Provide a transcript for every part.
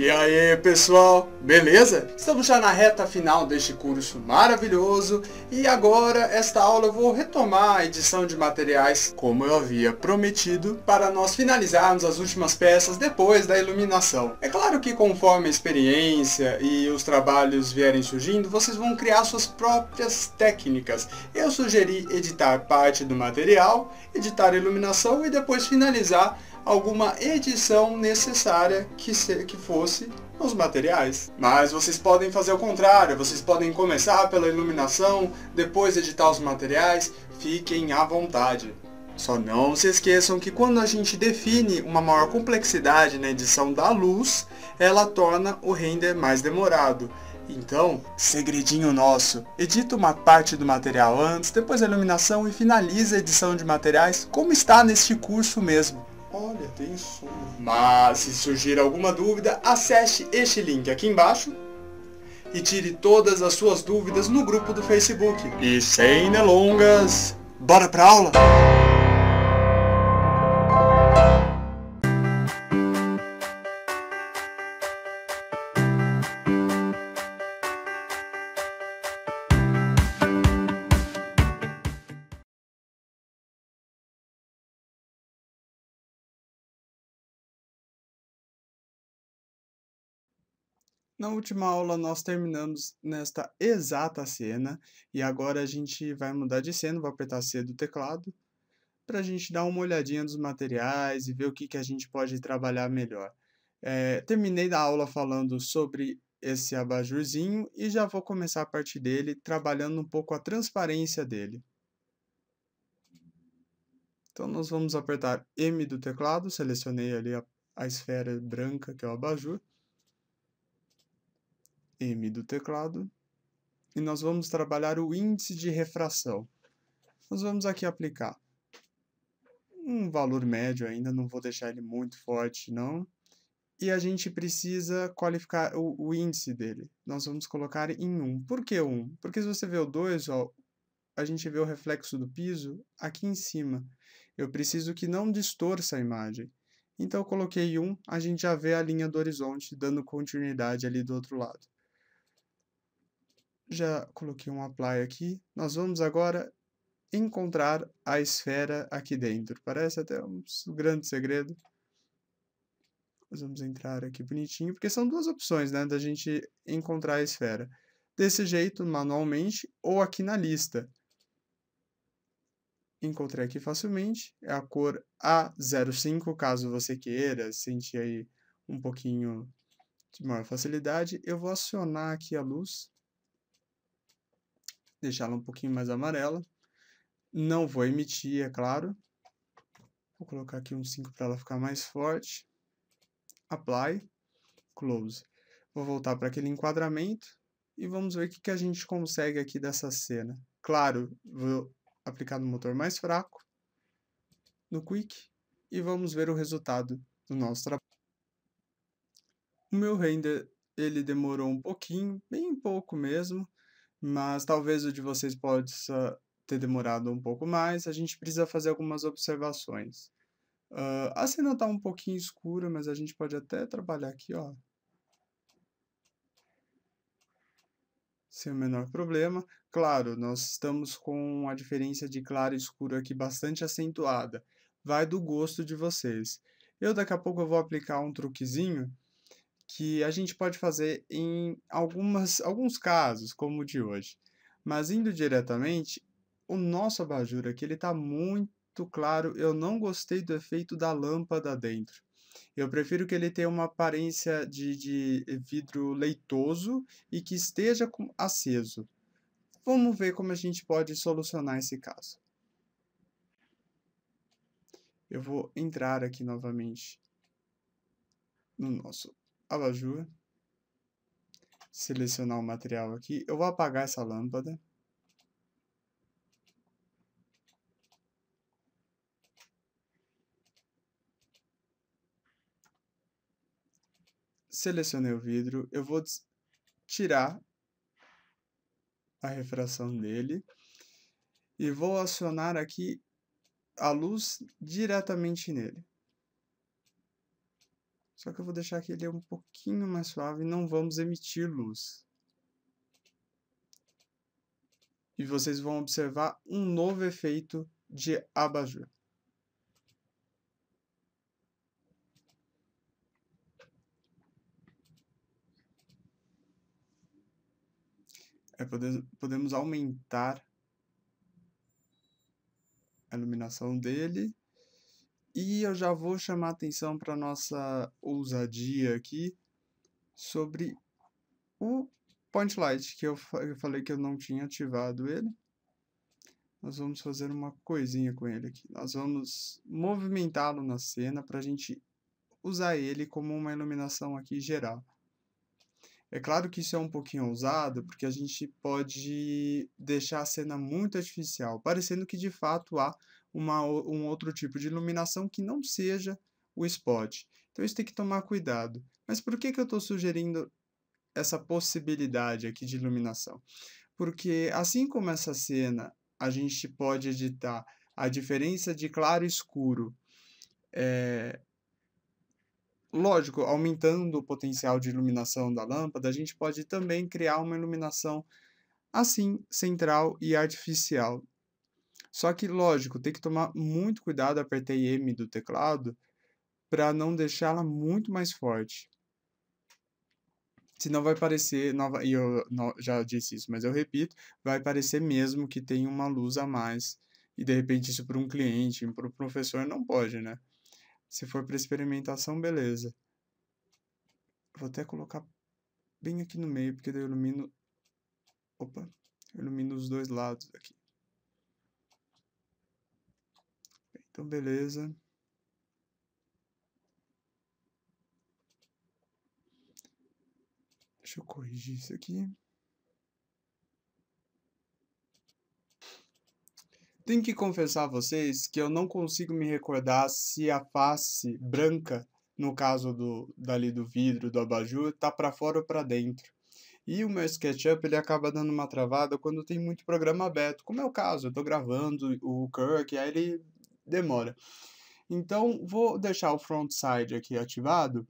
E aí, pessoal, beleza? Estamos já na reta final deste curso maravilhoso e agora, esta aula, eu vou retomar a edição de materiais, como eu havia prometido, para nós finalizarmos as últimas peças depois da iluminação. É claro que conforme a experiência e os trabalhos vierem surgindo, vocês vão criar suas próprias técnicas. Eu sugeri editar parte do material, editar a iluminação e depois finalizar alguma edição necessária que fosse os materiais. Mas vocês podem fazer o contrário, vocês podem começar pela iluminação, depois editar os materiais, fiquem à vontade. Só não se esqueçam que quando a gente define uma maior complexidade na edição da luz, ela torna o render mais demorado. Então, segredinho nosso, edita uma parte do material antes, depois a iluminação e finaliza a edição de materiais como está neste curso mesmo. Olha, tem som. Mas se surgir alguma dúvida, acesse este link aqui embaixo e tire todas as suas dúvidas no grupo do Facebook. E sem delongas, bora pra aula? Na última aula nós terminamos nesta exata cena e agora a gente vai mudar de cena, vou apertar C do teclado para a gente dar uma olhadinha nos materiais e ver o que a gente pode trabalhar melhor. Terminei a aula falando sobre esse abajurzinho e já vou começar a partir dele, trabalhando um pouco a transparência dele. Então nós vamos apertar M do teclado, selecionei ali a esfera branca que é o abajur. M do teclado, e nós vamos trabalhar o índice de refração. Nós vamos aqui aplicar um valor médio ainda, não vou deixar ele muito forte não, e a gente precisa qualificar o índice dele. Nós vamos colocar em 1. Por que 1? Porque se você vê o 2, ó, a gente vê o reflexo do piso aqui em cima. Eu preciso que não distorça a imagem. Então eu coloquei 1, a gente já vê a linha do horizonte dando continuidade ali do outro lado. Já coloquei um apply aqui. Nós vamos agora encontrar a esfera aqui dentro. Parece até um grande segredo. Nós vamos entrar aqui bonitinho, porque são duas opções, né, da gente encontrar a esfera. Desse jeito, manualmente, ou aqui na lista. Encontrei aqui facilmente. É a cor A05, caso você queira sentir aí um pouquinho de maior facilidade. Eu vou acionar aqui a luz. Deixá-la um pouquinho mais amarela. Não vou emitir, é claro. Vou colocar aqui um 5 para ela ficar mais forte. Apply, Close. Vou voltar para aquele enquadramento e vamos ver o que a gente consegue aqui dessa cena. Claro, vou aplicar no motor mais fraco, no Quick, e vamos ver o resultado do nosso trabalho. O meu render, ele demorou um pouquinho, bem pouco mesmo, mas talvez o de vocês possa ter demorado um pouco mais. A gente precisa fazer algumas observações. A cena está um pouquinho escura, mas a gente pode até trabalhar aqui, ó, sem o menor problema. Claro, nós estamos com a diferença de claro e escuro aqui bastante acentuada. Vai do gosto de vocês. Daqui a pouco eu vou aplicar um truquezinho que a gente pode fazer em alguns casos, como o de hoje. Mas indo diretamente, o nosso abajur aqui ele está muito claro. Eu não gostei do efeito da lâmpada dentro. Eu prefiro que ele tenha uma aparência de vidro leitoso e que esteja aceso. Vamos ver como a gente pode solucionar esse caso. Eu vou entrar aqui novamente no nosso abajur, selecionar o material aqui. Eu vou apagar essa lâmpada. Selecionei o vidro, eu vou tirar a refração dele e vou acionar aqui a luz diretamente nele. Só que eu vou deixar que ele é um pouquinho mais suave e não vamos emitir luz. E vocês vão observar um novo efeito de abajur. Podemos aumentar a iluminação dele. E eu já vou chamar a atenção para nossa ousadia aqui sobre o Point Light, que eu falei que eu não tinha ativado ele. Nós vamos fazer uma coisinha com ele aqui. Nós vamos movimentá-lo na cena para a gente usar ele como uma iluminação aqui geral. É claro que isso é um pouquinho ousado, porque a gente pode deixar a cena muito artificial, parecendo que de fato há um outro tipo de iluminação que não seja o spot. Então isso tem que tomar cuidado. Mas por que eu estou sugerindo essa possibilidade aqui de iluminação? Porque assim como essa cena a gente pode editar a diferença de claro e escuro, lógico, aumentando o potencial de iluminação da lâmpada, a gente pode também criar uma iluminação assim, central e artificial. Só que, lógico, tem que tomar muito cuidado, apertei M do teclado, para não deixá-la muito mais forte. Senão vai parecer, e eu já disse isso, mas eu repito, vai parecer mesmo que tem uma luz a mais. E de repente isso para um cliente, para o professor não pode, né? Se for para experimentação, beleza. Vou até colocar bem aqui no meio, porque daí eu ilumino... Opa, eu ilumino os dois lados aqui. Então, beleza. Deixa eu corrigir isso aqui. Tenho que confessar a vocês que eu não consigo me recordar se a face branca, no caso dali do vidro, do abajur, tá para fora ou para dentro. E o meu SketchUp ele acaba dando uma travada quando tem muito programa aberto, como é o caso, eu estou gravando o Kirk, aí ele demora. Então, vou deixar o front side aqui ativado,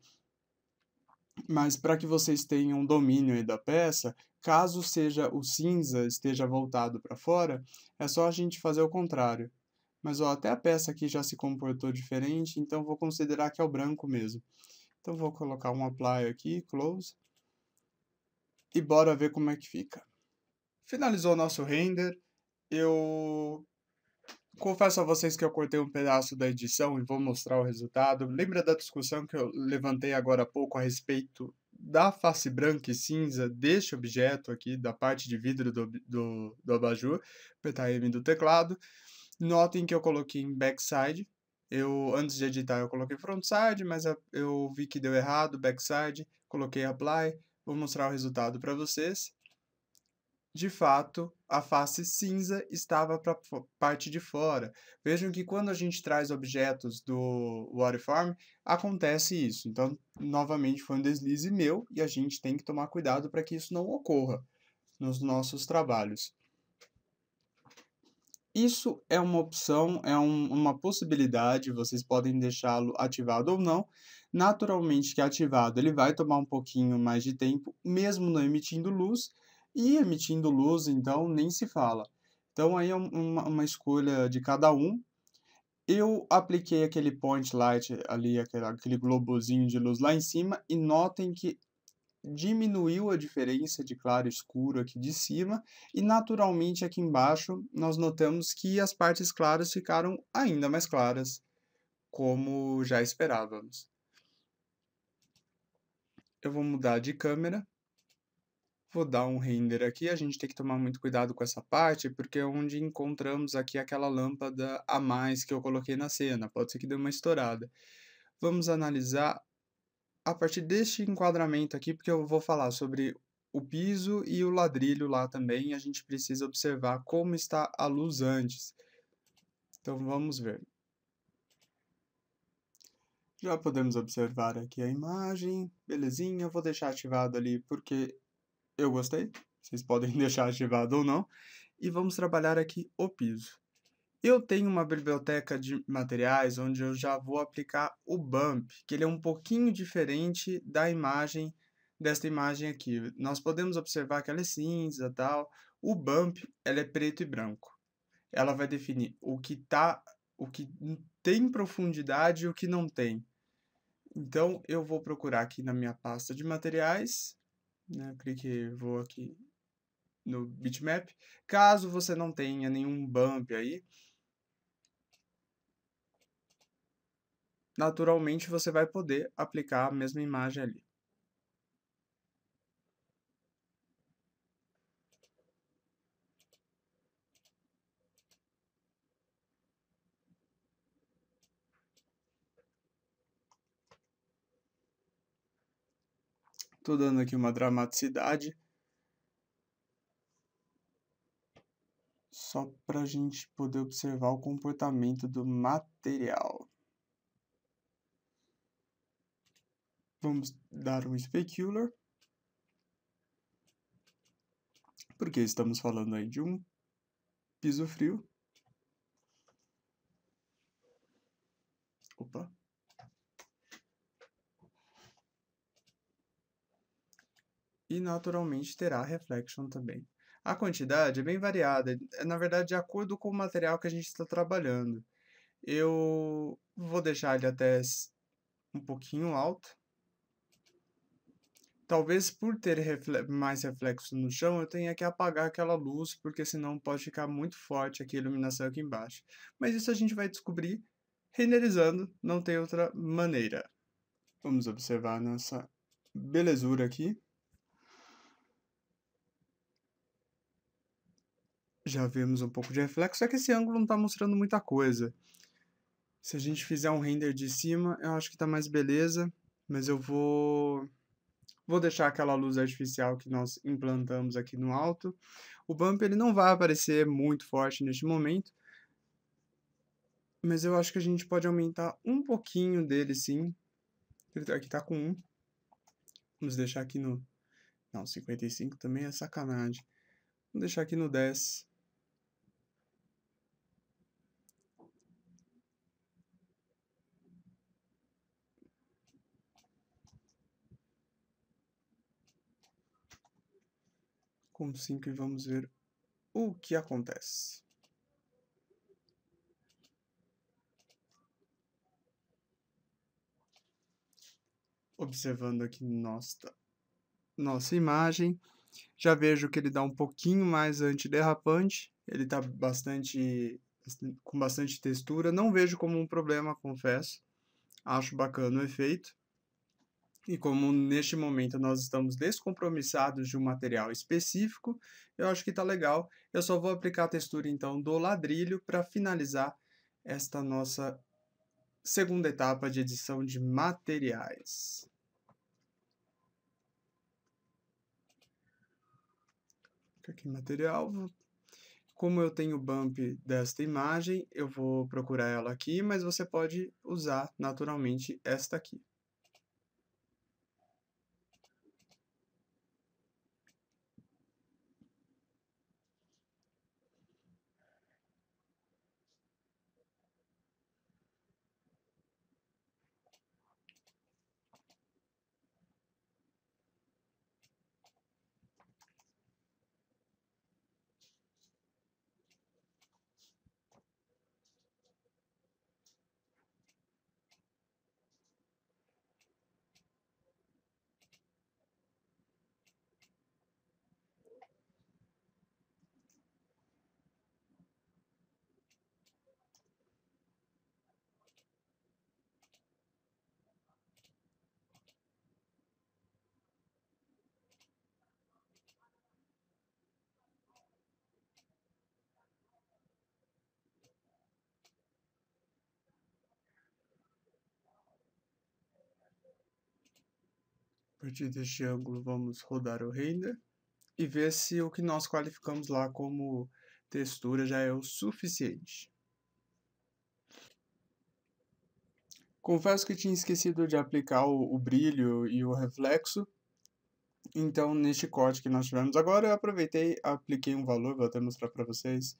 mas para que vocês tenham domínio aí da peça, caso seja o cinza esteja voltado para fora, é só a gente fazer o contrário. Mas ó, até a peça aqui já se comportou diferente, então vou considerar que é o branco mesmo. Então vou colocar um apply aqui, close, e bora ver como é que fica. Finalizou o nosso render, eu confesso a vocês que eu cortei um pedaço da edição e vou mostrar o resultado. Lembra da discussão que eu levantei agora há pouco a respeito da face branca e cinza deste objeto aqui, da parte de vidro do abajur? Apertar M do teclado. Notem que eu coloquei em backside. Antes de editar, eu coloquei frontside, mas eu vi que deu errado, backside. Coloquei apply. Vou mostrar o resultado para vocês. De fato, a face cinza estava para a parte de fora. Vejam que quando a gente traz objetos do Waterform, acontece isso. Então, novamente, foi um deslize meu e a gente tem que tomar cuidado para que isso não ocorra nos nossos trabalhos. Isso é uma opção, uma possibilidade, vocês podem deixá-lo ativado ou não. Naturalmente que ativado ele vai tomar um pouquinho mais de tempo, mesmo não emitindo luz, e emitindo luz, então, nem se fala. Então, aí é uma escolha de cada um. Eu apliquei aquele point light ali, aquele globozinho de luz lá em cima, e notem que diminuiu a diferença de claro e escuro aqui de cima, e naturalmente aqui embaixo nós notamos que as partes claras ficaram ainda mais claras, como já esperávamos. Eu vou mudar de câmera. Vou dar um render aqui, a gente tem que tomar muito cuidado com essa parte, porque é onde encontramos aqui aquela lâmpada a mais que eu coloquei na cena, pode ser que dê uma estourada. Vamos analisar a partir deste enquadramento aqui, porque eu vou falar sobre o piso e o ladrilho lá também, a gente precisa observar como está a luz antes. Então vamos ver. Já podemos observar aqui a imagem, belezinha, eu vou deixar ativado ali porque eu gostei, vocês podem deixar ativado ou não. E vamos trabalhar aqui o piso. Eu tenho uma biblioteca de materiais onde eu já vou aplicar o bump, que ele é um pouquinho diferente da imagem, desta imagem aqui. Nós podemos observar que ela é cinza e tal. O bump, ela é preto e branco. Ela vai definir o que tem profundidade e o que não tem. Então, eu vou procurar aqui na minha pasta de materiais, né? Vou aqui no bitmap. Caso você não tenha nenhum bump aí, naturalmente você vai poder aplicar a mesma imagem ali. Estou dando aqui uma dramaticidade, só para a gente poder observar o comportamento do material. Vamos dar um specular, porque estamos falando aí de um piso frio. Opa. E naturalmente terá reflection também. A quantidade é bem variada, é na verdade de acordo com o material que a gente está trabalhando. Eu vou deixar ele até um pouquinho alto. Talvez por ter mais reflexo no chão, eu tenha que apagar aquela luz, porque senão pode ficar muito forte aqui a iluminação aqui embaixo. Mas isso a gente vai descobrir renderizando, não tem outra maneira. Vamos observar nossa belezura aqui. Já vemos um pouco de reflexo, é que esse ângulo não está mostrando muita coisa. Se a gente fizer um render de cima, eu acho que está mais beleza, mas eu vou deixar aquela luz artificial que nós implantamos aqui no alto. O bump ele não vai aparecer muito forte neste momento, mas eu acho que a gente pode aumentar um pouquinho dele sim. Aqui está com 1. Vamos deixar aqui no... Não, 55 também é sacanagem. Vamos deixar aqui no 10. Com 5 e vamos ver o que acontece. Observando aqui nossa imagem, já vejo que ele dá um pouquinho mais antiderrapante, ele está com bastante textura, não vejo como um problema, confesso, acho bacana o efeito. E como neste momento nós estamos descompromissados de um material específico, eu acho que está legal. Eu só vou aplicar a textura então do ladrilho para finalizar esta nossa segunda etapa de edição de materiais. Aqui material. Como eu tenho o bump desta imagem, eu vou procurar ela aqui, mas você pode usar naturalmente esta aqui. A partir deste ângulo, vamos rodar o render e ver se o que nós qualificamos lá como textura já é o suficiente. Confesso que tinha esquecido de aplicar o brilho e o reflexo, então neste corte que nós tivemos agora, eu aproveitei, apliquei um valor, vou até mostrar para vocês,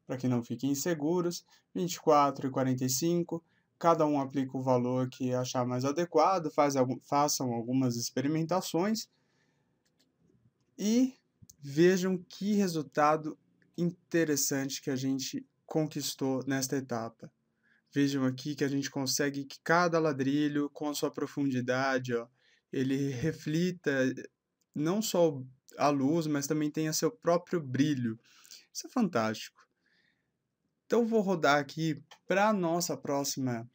para que não fiquem inseguros, 24 e 45. Cada um aplica o valor que achar mais adequado, façam algumas experimentações e vejam que resultado interessante que a gente conquistou nesta etapa. Vejam aqui que a gente consegue que cada ladrilho, com a sua profundidade, ó, ele reflita não só a luz, mas também tenha seu próprio brilho. Isso é fantástico. Então, vou rodar aqui para a nossa próxima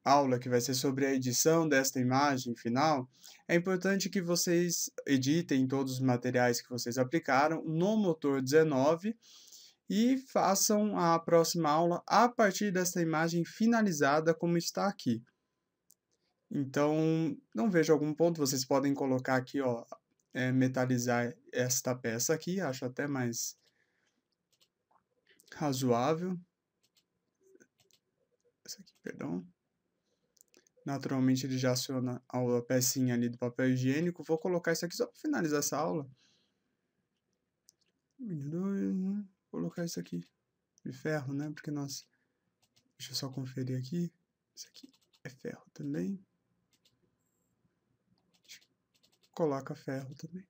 aula, que vai ser sobre a edição desta imagem final. É importante que vocês editem todos os materiais que vocês aplicaram no Motor 19 e façam a próxima aula a partir desta imagem finalizada como está aqui. Então, não vejo algum ponto, vocês podem colocar aqui, ó, metalizar esta peça aqui, acho até mais razoável. Essa aqui, perdão. Naturalmente ele já aciona a pecinha ali do papel higiênico. Vou colocar isso aqui só para finalizar essa aula. Vou colocar isso aqui de ferro, né? Porque nós... Deixa eu só conferir aqui. Isso aqui é ferro também. Coloca ferro também.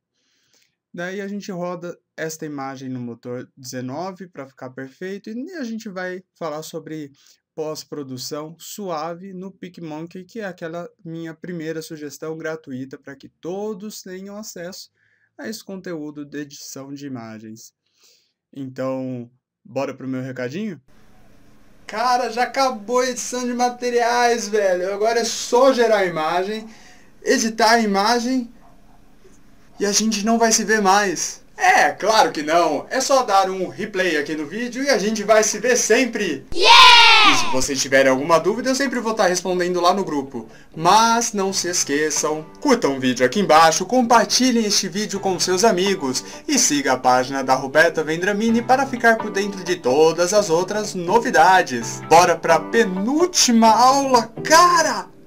Daí a gente roda esta imagem no Motor 19 para ficar perfeito. E a gente vai falar sobre pós-produção suave no PicMonkey, que é aquela minha primeira sugestão gratuita para que todos tenham acesso a esse conteúdo de edição de imagens. Então, bora pro meu recadinho? Cara, já acabou a edição de materiais, velho. Agora é só gerar a imagem, editar a imagem e a gente não vai se ver mais. É, claro que não. É só dar um replay aqui no vídeo e a gente vai se ver sempre. Yeah! E se vocês tiverem alguma dúvida, eu sempre vou estar respondendo lá no grupo. Mas não se esqueçam, curtam o vídeo aqui embaixo, compartilhem este vídeo com seus amigos e siga a página da Roberta Vendramini para ficar por dentro de todas as outras novidades. Bora pra penúltima aula, cara!